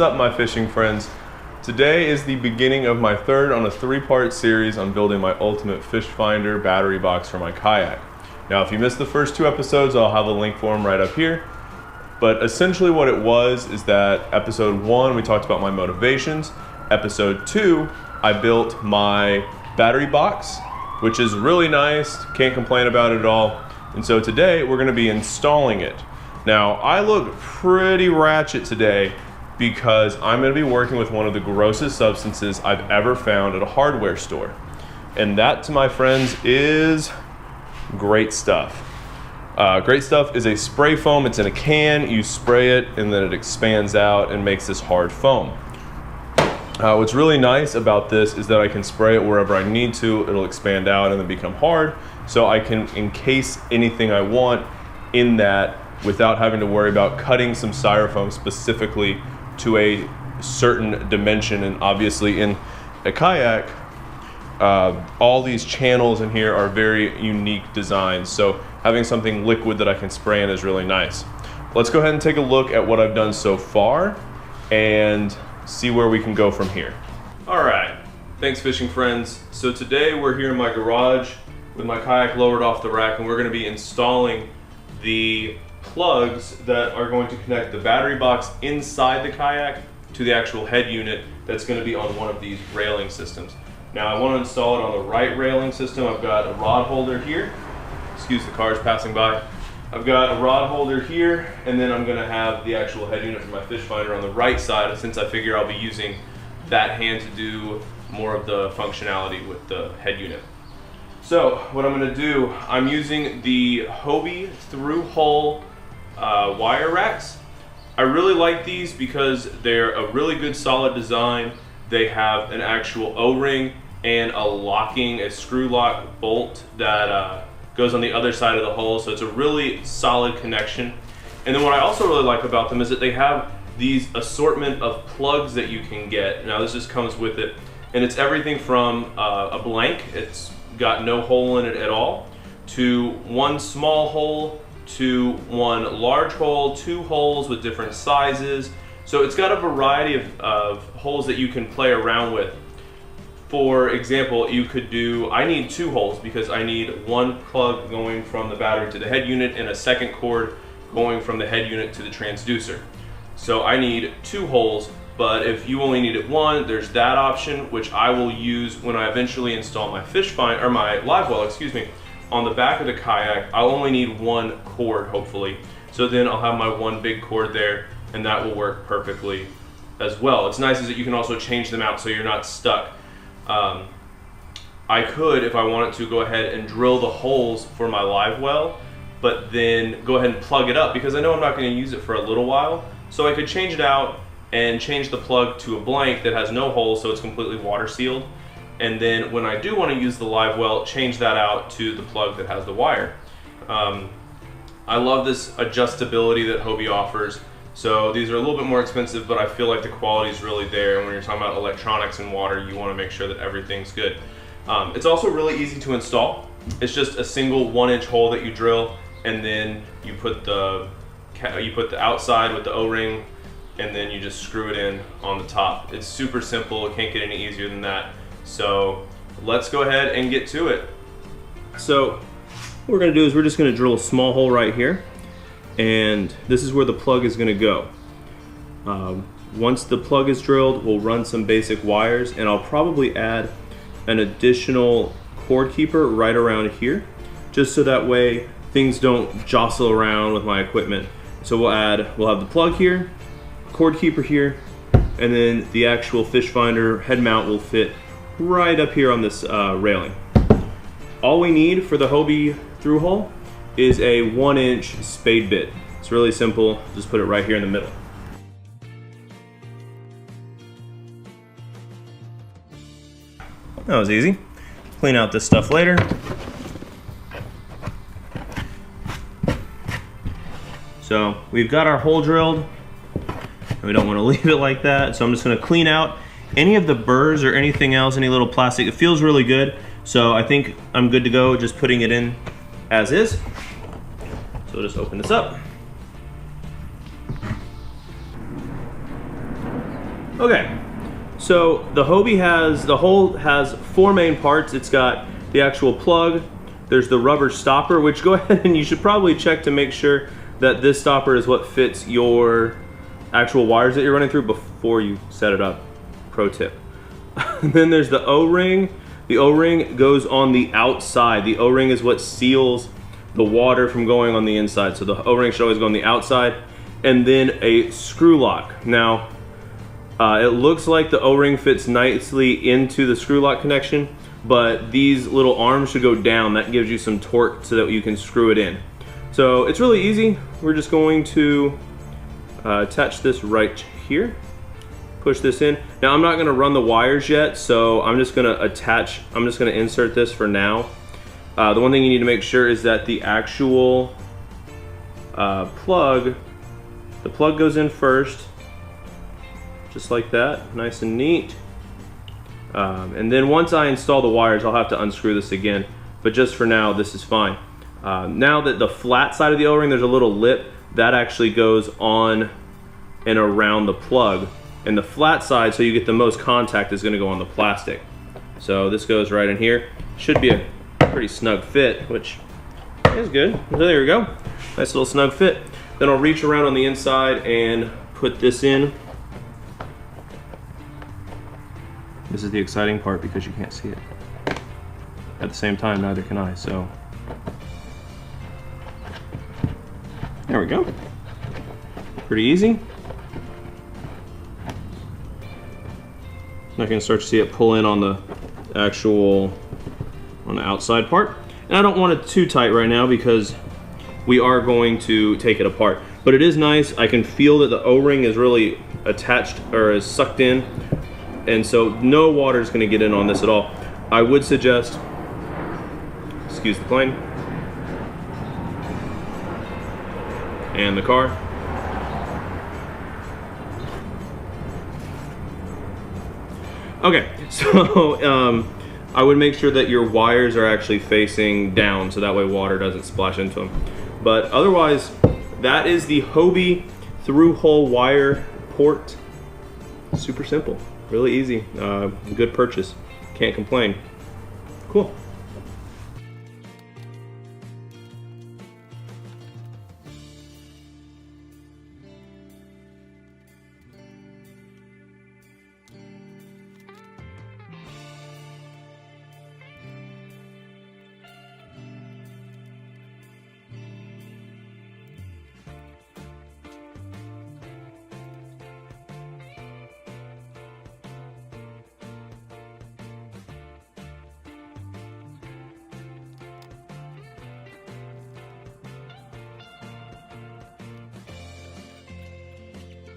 What's up, my fishing friends? Today is the beginning of my third on a three-part series on building my ultimate Fishfinder battery box for my kayak. Now, if you missed the first two episodes, I'll have a link for them right up here. But essentially what it was is that episode 1, we talked about my motivations. Episode 2, I built my battery box, which is really nice, can't complain about it at all. And so today we're gonna be installing it. Now, I look pretty ratchet today because I'm gonna be working with one of the grossest substances I've ever found at a hardware store. And that, to my friends, is Great Stuff. Great Stuff is a spray foam. It's in a can, you spray it, and then it expands out and makes this hard foam. What's really nice about this is that I can spray it wherever I need to. It'll expand out and then become hard, so I can encase anything I want in that without having to worry about cutting some styrofoam specifically to a certain dimension. And obviously in a kayak, all these channels in here are very unique designs, so having something liquid that I can spray in is really nice. Let's go ahead and take a look at what I've done so far and see where we can go from here. All right, thanks fishing friends. So today we're here in my garage with my kayak lowered off the rack, and we're gonna be installing the plugs that are going to connect the battery box inside the kayak to the actual head unit that's going to be on one of these railing systems. Now, I want to install it on the right railing system. I've got a rod holder here. Excuse the cars passing by. I've got a rod holder here, and then I'm going to have the actual head unit for my Fishfinder on the right side, since I figure I'll be using that hand to do more of the functionality with the head unit. So what I'm going to do, I'm using the Hobie through-hole wire racks. I really like these because they're a really good solid design. They have an actual O-ring and a screw lock bolt that goes on the other side of the hole, so it's a really solid connection. And then what I also really like about them is that they have these assortment of plugs that you can get. Now this just comes with it, and it's everything from a blank, it's got no hole in it at all, to one small hole, to one large hole, 2 holes with different sizes. So it's got a variety of holes that you can play around with. For example, you could do, I need 2 holes because I need one plug going from the battery to the head unit and a second cord going from the head unit to the transducer. So I need 2 holes, but if you only needed 1, there's that option, which I will use when I eventually install my Fishfinder, or my live well, excuse me. On the back of the kayak, I'll only need 1 cord, hopefully. So then I'll have my 1 big cord there, and that will work perfectly as well. It's nice is that you can also change them out so you're not stuck. I could, if I wanted to, go ahead and drill the holes for my live well, but then go ahead and plug it up, because I know I'm not going to use it for a little while. So I could change it out and change the plug to a blank that has no holes, so it's completely water sealed. And then when I do want to use the live well, change that out to the plug that has the wire. I love this adjustability that Hobie offers. So these are a little bit more expensive, but I feel like the quality is really there. And when you're talking about electronics and water, you want to make sure that everything's good. It's also really easy to install. It's just a single 1-inch hole that you drill, and then you put the outside with the O-ring, and then you just screw it in on the top. It's super simple. It can't get any easier than that. So let's go ahead and get to it. So what we're going to do is we're just going to drill a small hole right here, and this is where the plug is going to go. Once the plug is drilled, we'll run some basic wires, and I'll probably add an additional cord keeper right around here, just so that way things don't jostle around with my equipment. So we'll have the plug here, cord keeper here, and then the actual Fishfinder head mount will fit right up here on this railing. All we need for the Hobie through hole is a 1-inch spade bit. It's really simple, just put it right here in the middle. That was easy. Clean out this stuff later. So we've got our hole drilled, and we don't want to leave it like that, so I'm just going to clean out any of the burrs or anything else, any little plastic. It feels really good, so I think I'm good to go just putting it in as is. So we'll just open this up. Okay, so the Hobie has 4 main parts. It's got the actual plug, there's the rubber stopper, which go ahead and you should probably check to make sure that this stopper is what fits your actual wires that you're running through before you set it up. Pro tip. And then there's the O-ring. The O-ring goes on the outside. The O-ring is what seals the water from going on the inside. So the O-ring should always go on the outside. And then a screw lock. Now, it looks like the O-ring fits nicely into the screw lock connection, but these little arms should go down. That gives you some torque so that you can screw it in. So it's really easy. We're just going to attach this right here. Push this in. Now I'm not gonna run the wires yet, so I'm just gonna insert this for now. The one thing you need to make sure is that the actual plug goes in first, just like that, nice and neat. And then once I install the wires, I'll have to unscrew this again, but just for now, this is fine. Now that the flat side of the O-ring, there's a little lip that actually goes on and around the plug. And the flat side, so you get the most contact, is gonna go on the plastic. So this goes right in here. Should be a pretty snug fit, which is good. So there we go. Nice little snug fit. Then I'll reach around on the inside and put this in. This is the exciting part because you can't see it. At the same time, neither can I, so. There we go. Pretty easy. I can start to see it pull in on the outside part. And I don't want it too tight right now because we are going to take it apart. But it is nice. I can feel that the O-ring is really attached or is sucked in. And so no water is going to get in on this at all. I would suggest, excuse the plane, and the car. Okay, so I would make sure that your wires are actually facing down so that way water doesn't splash into them. But otherwise, that is the Hobie through-hole wire port. Super simple, really easy, good purchase, can't complain. Cool.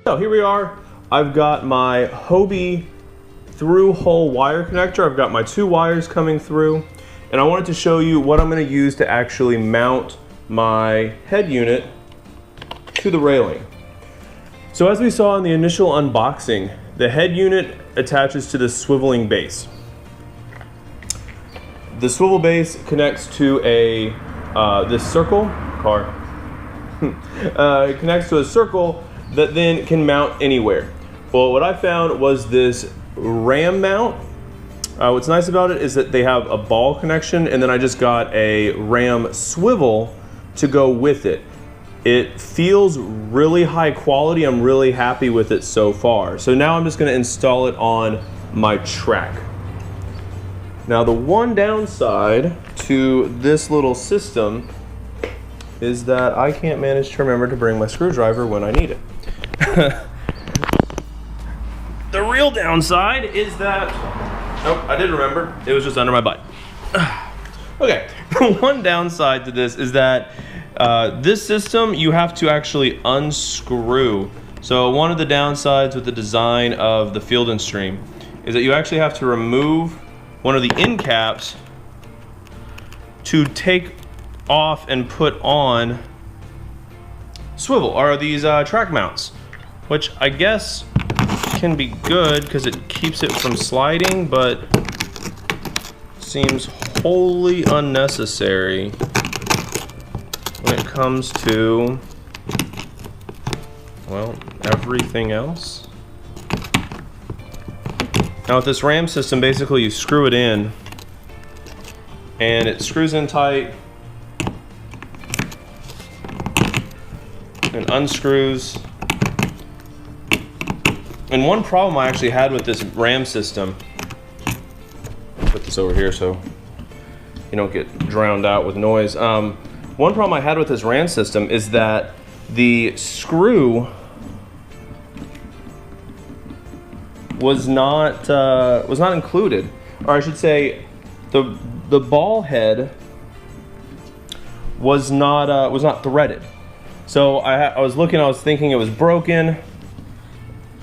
So here we are. I've got my Hobie through-hole wire connector. I've got my 2 wires coming through, and I wanted to show you what I'm going to use to actually mount my head unit to the railing. So as we saw in the initial unboxing, the head unit attaches to the swiveling base. The swivel base connects to a this circle car. It connects to a circle that then can mount anywhere. Well, what I found was this ram mount. What's nice about it is that they have a ball connection, and then I just got a ram swivel to go with it. It feels really high quality. I'm really happy with it so far. So now I'm just gonna install it on my track. Now the one downside to this little system is that I can't manage to remember to bring my screwdriver when I need it. The real downside is that, nope, I did remember, it was just under my butt. Okay, the one downside to this is that this system you have to actually unscrew. So one of the downsides with the design of the Field & Stream is that you actually have to remove one of the end caps to take off and put on swivel, or these track mounts, which I guess can be good because it keeps it from sliding, but seems wholly unnecessary when it comes to, well, everything else. Now with this ram system, basically you screw it in and it screws in tight and unscrews. And one problem I actually had with this ram system, put this over here so you don't get drowned out with noise. One problem I had with this ram system is that the screw was not included, or I should say, the ball head was not threaded. So I was looking, I was thinking it was broken.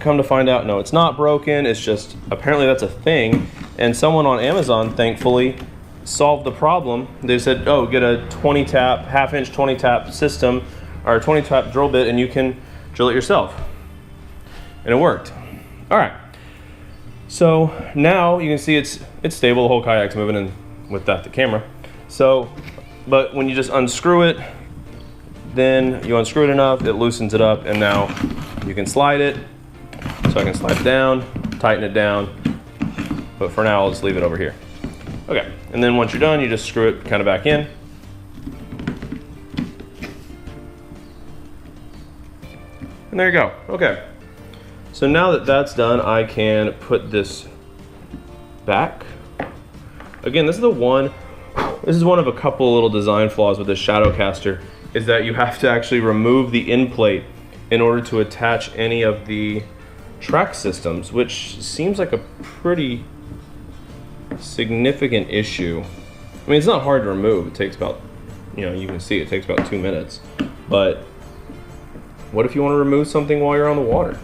Come to find out, no, it's not broken. It's just apparently that's a thing, and someone on Amazon, thankfully, solved the problem. They said, oh, get a 20 tap, half-inch 20 tap system, or a 20 tap drill bit, and you can drill it yourself. And it worked. All right. So now you can see it's stable. The whole kayak's moving, and with that, the camera. So, but when you just unscrew it, then you unscrew it enough, it loosens it up, and now you can slide it. So I can slide it down, tighten it down, but for now I'll just leave it over here. Okay, and then once you're done, you just screw it kind of back in. And there you go. Okay, so now that that's done, I can put this back. Again, this is one of a couple little design flaws with this shadow caster, is that you have to actually remove the end plate in order to attach any of the track systems, which seems like a pretty significant issue. I mean, it's not hard to remove. It takes about, you can see it takes about 2 minutes. But what if you want to remove something while you're on the water?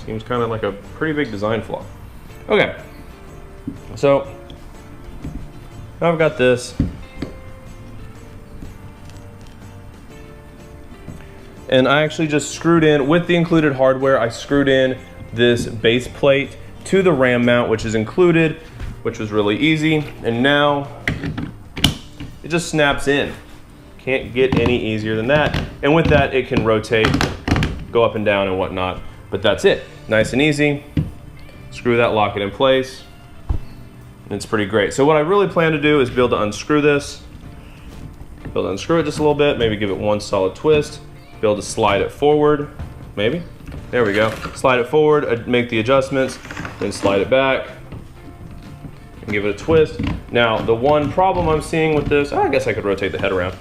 Seems kind of like a pretty big design flaw. Okay, so now I've got this. And I actually just screwed in, with the included hardware, I screwed in this base plate to the ram mount, which is included, which was really easy. And now it just snaps in. Can't get any easier than that. And with that, it can rotate, go up and down and whatnot. But that's it, nice and easy. Screw that, lock it in place. And it's pretty great. So what I really plan to do is be able to unscrew this, be able to unscrew it just a little bit, maybe give it one solid twist. Be able to slide it forward, maybe. There we go. Slide it forward, make the adjustments, then slide it back, and give it a twist. Now, the one problem I'm seeing with this, I guess I could rotate the head around.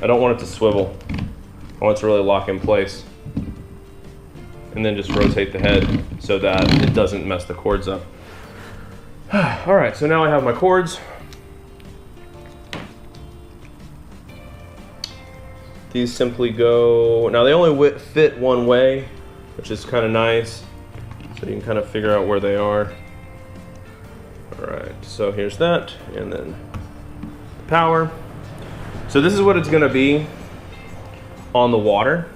I don't want it to swivel. I want it to really lock in place. And then just rotate the head so that it doesn't mess the cords up. All right, so now I have my cords. These simply go, now they only fit one way, which is kind of nice. So you can kind of figure out where they are. All right, so here's that, and then the power. So this is what it's gonna be on the water.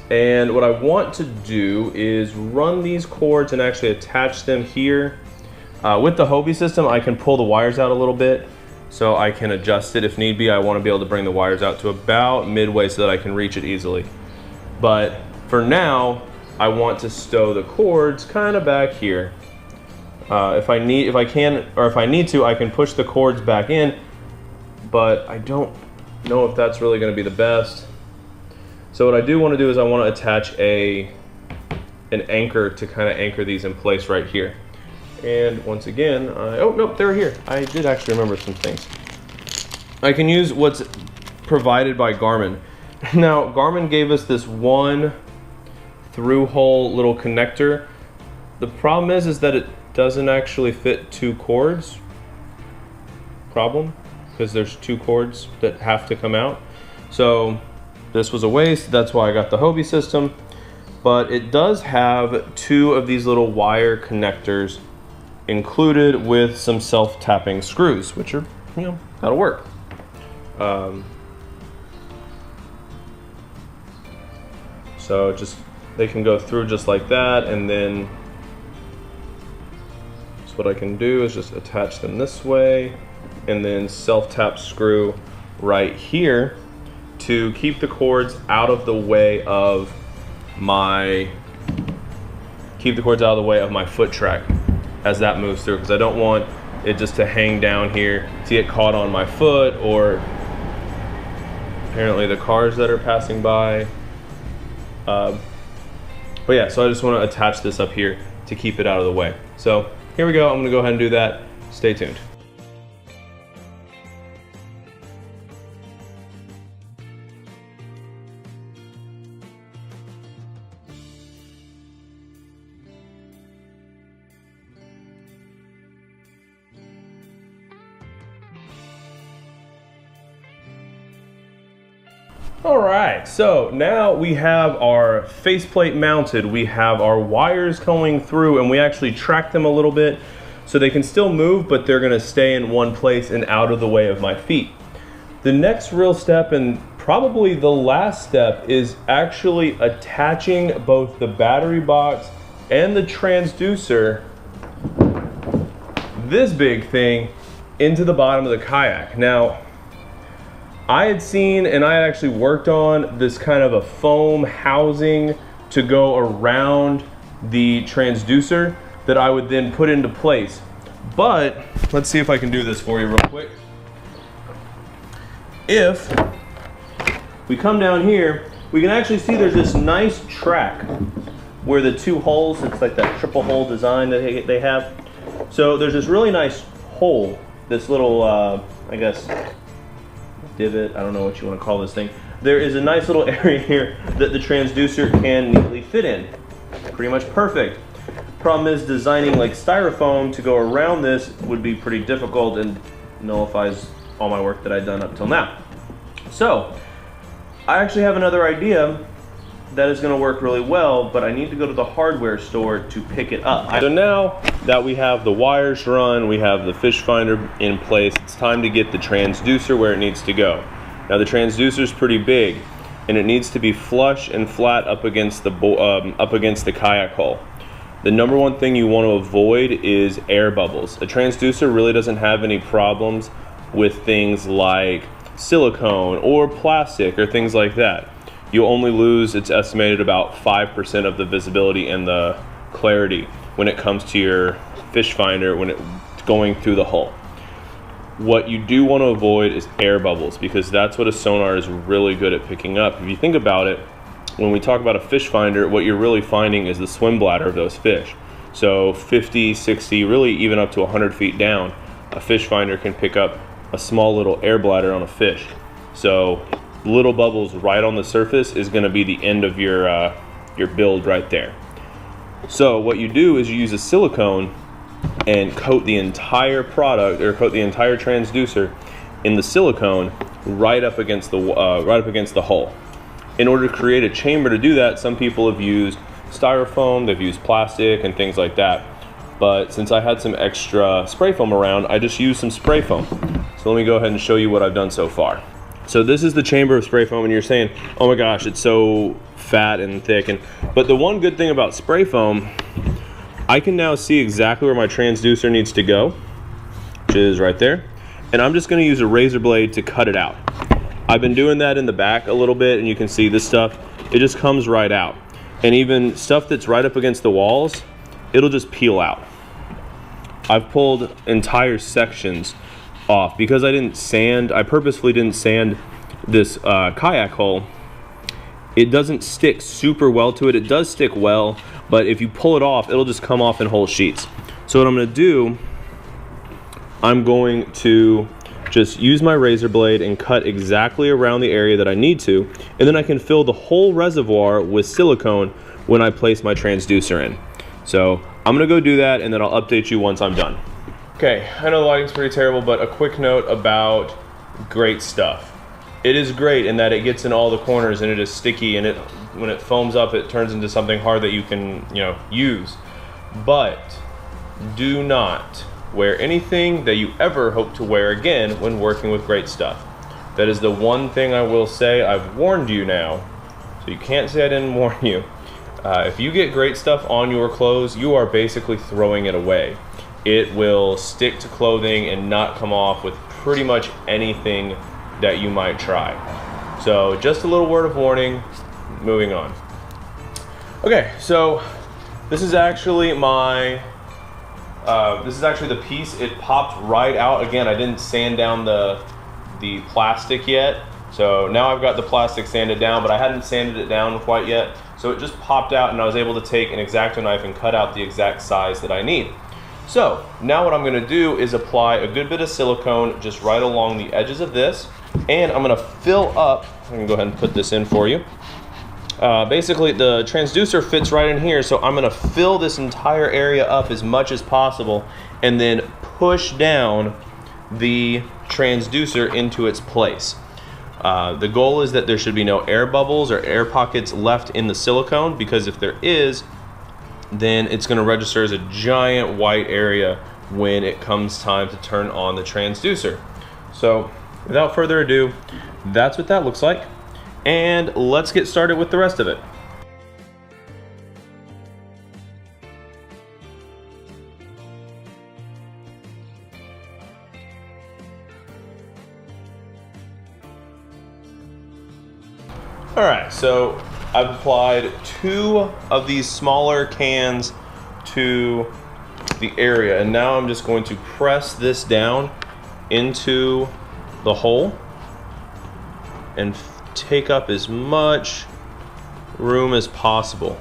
And what I want to do is run these cords and actually attach them here. With the Hobie system, I can pull the wires out a little bit, so I can adjust it if need be. I want to be able to bring the wires out to about midway so that I can reach it easily. But for now, I want to stow the cords kind of back here. If I need to, I can push the cords back in, but I don't know if that's really going to be the best. So what I do want to do is I want to attach an anchor to kind of anchor these in place right here. And once again, oh nope, they're here. I did actually remember some things. I can use what's provided by Garmin. Now, Garmin gave us this one through-hole little connector. The problem is that it doesn't actually fit 2 cords. Problem, because there's 2 cords that have to come out. So this was a waste. That's why I got the Hobie system. But it does have 2 of these little wire connectors included with some self-tapping screws, which are, that'll work. So they can go through just like that, and then so what I can do is just attach them this way, and then self-tap screw right here to keep the cords out of the way of my keep the cords out of the way of my foot track as that moves through, because I don't want it just to hang down here to get caught on my foot, or apparently the cars that are passing by. But yeah, so I just want to attach this up here to keep it out of the way. So here we go, I'm gonna go ahead and do that. Stay tuned. All right, so now we have our faceplate mounted, we have our wires going through, and we actually track them a little bit so they can still move, but they're gonna stay in one place and out of the way of my feet. The next real step, and probably the last step, is actually attaching both the battery box and the transducer, this big thing, into the bottom of the kayak. Now, I had seen, and I had actually worked on this kind of a foam housing to go around the transducer that I would then put into place. But let's see if I can do this for you real quick. If we come down here, we can actually see there's this nice track where the two holes, it's like that triple hole design that they have. So there's this really nice hole, this little, I guess, divot, I don't know what you want to call this thing. There is a nice little area here that the transducer can neatly fit in. Pretty much perfect. Problem is, designing like styrofoam to go around this would be pretty difficult and nullifies all my work that I've done up till now. So I actually have another idea that is going to work really well, but I need to go to the hardware store to pick it up. So now that we have the wires run, we have the Fishfinder in place, it's time to get the transducer where it needs to go. Now the transducer is pretty big, and it needs to be flush and flat up against the kayak hull. The number one thing you want to avoid is air bubbles. A transducer really doesn't have any problems with things like silicone or plastic or things like that. You only lose, it's estimated, about 5% of the visibility and the clarity when it comes to your Fishfinder when it's going through the hull. What you do want to avoid is air bubbles, because that's what a sonar is really good at picking up. If you think about it, when we talk about a Fishfinder, what you're really finding is the swim bladder of those fish. So 50, 60, really even up to 100 feet down, a Fishfinder can pick up a small little air bladder on a fish. So little bubbles right on the surface is going to be the end of your build right there. So what you do is you use a silicone and coat the entire product, or coat the entire transducer in the silicone right up against the hull. In order to create a chamber to do that, some people have used styrofoam, they've used plastic and things like that. But since I had some extra spray foam around, I just used some spray foam. So let me go ahead and show you what I've done so far. So this is the chamber of spray foam, and you're saying, oh my gosh, it's so fat and thick. But the one good thing about spray foam, I can now see exactly where my transducer needs to go, which is right there. And I'm just gonna use a razor blade to cut it out. I've been doing that in the back a little bit, and you can see this stuff, it just comes right out. And even stuff that's right up against the walls, it'll just peel out. I've pulled entire sections off because I purposefully didn't sand this kayak hull. It doesn't stick super well to it. It does stick well, but if you pull it off, it'll just come off in whole sheets. So what I'm gonna do, I'm going to just use my razor blade and cut exactly around the area that I need to, and then I can fill the whole reservoir with silicone when I place my transducer in. So I'm gonna go do that, and then I'll update you once I'm done. Okay, I know the lighting's pretty terrible, but a quick note about great stuff. It is great in that it gets in all the corners and it is sticky, and when it foams up, it turns into something hard that you can, use. But do not wear anything that you ever hope to wear again when working with great stuff. That is the one thing I will say. I've warned you now, so you can't say I didn't warn you. If you get great stuff on your clothes, you are basically throwing it away. It will stick to clothing and not come off with pretty much anything that you might try. So just a little word of warning, moving on. Okay, so This is actually the piece. It popped right out. Again, I didn't sand down the plastic yet. So now I've got the plastic sanded down, but I hadn't sanded it down quite yet. So it just popped out, and I was able to take an X-Acto knife and cut out the exact size that I need. So now what I'm gonna do is apply a good bit of silicone just right along the edges of this, and I'm gonna fill up, I'm gonna go ahead and put this in for you. Basically the transducer fits right in here, so I'm gonna fill this entire area up as much as possible and then push down the transducer into its place. The goal is that there should be no air bubbles or air pockets left in the silicone, because if there is, then it's gonna register as a giant white area when it comes time to turn on the transducer. So without further ado, that's what that looks like. And let's get started with the rest of it. All right, so I've applied 2 of these smaller cans to the area, and now I'm just going to press this down into the hole and take up as much room as possible.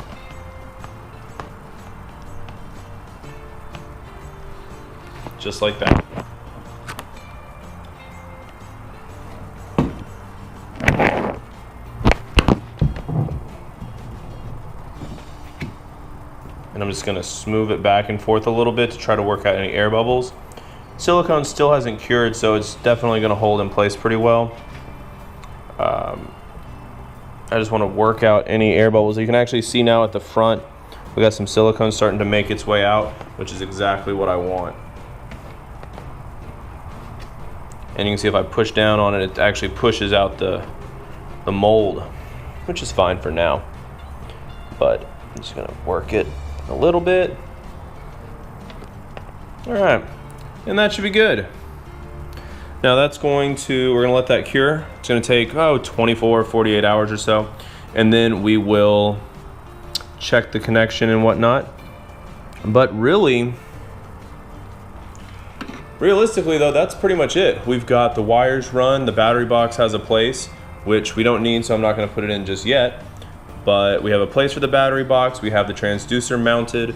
Just like that. And I'm just gonna smooth it back and forth a little bit to try to work out any air bubbles. Silicone still hasn't cured, so it's definitely gonna hold in place pretty well. I just want to work out any air bubbles. You can actually see now at the front, we got some silicone starting to make its way out, which is exactly what I want. And you can see if I push down on it, it actually pushes out the mold, which is fine for now. But I'm just gonna work it a little bit. All right, and that should be good. Now we're gonna let that cure. It's gonna take 24, 48 hours or so. And then we will check the connection and whatnot. But realistically though, that's pretty much it. We've got the wires run, the battery box has a place, which we don't need, so I'm not gonna put it in just yet. But we have a place for the battery box, we have the transducer mounted,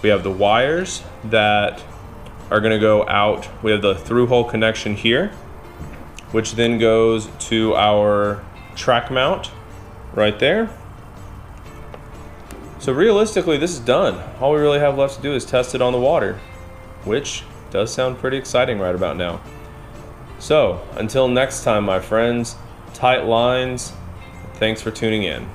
we have the wires that are gonna go out. We have the through hole connection here, which then goes to our track mount right there. So realistically, this is done. All we really have left to do is test it on the water, which does sound pretty exciting right about now. So until next time, my friends, tight lines, thanks for tuning in.